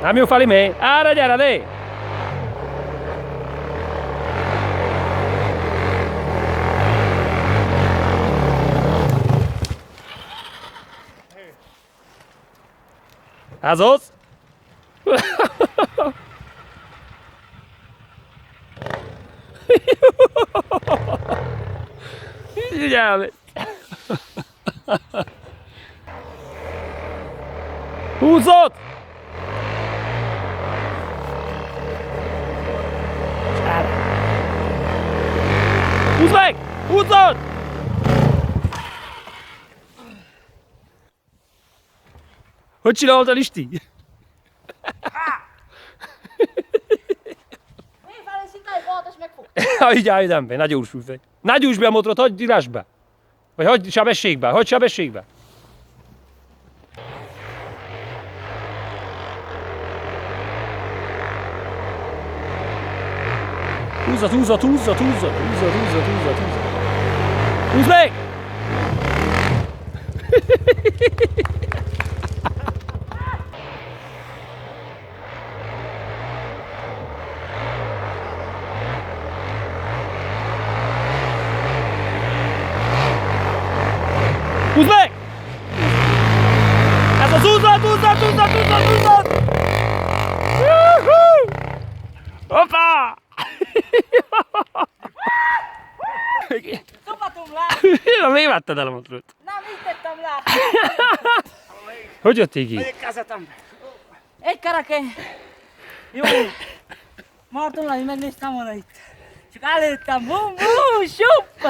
Nem jó Fali mély. Ára gyere, lé! Ez az? Figyelj! Húzzad! Húzd meg! Húzzad! Hogy csináltad, Isti? Még felé szintáig volt, és megfog. Így nem be, ne gyúrts be. Ne gyúrts be a motorot, hagyd írásba. Vagy hagyd sebességbe, hagyd sebességbe. Húzzad! Húzd meg! Húzd meg! Ez az húzzad! Hoppá! Szopatom le! Miért vetted el a motorot? Nem, így tettem le! Hogy jöttél ki? Egy kezetem. Egy kerekeny. Jó. Marton Lani, megnéztem volna itt. Csak előttem, bum, bum, supp!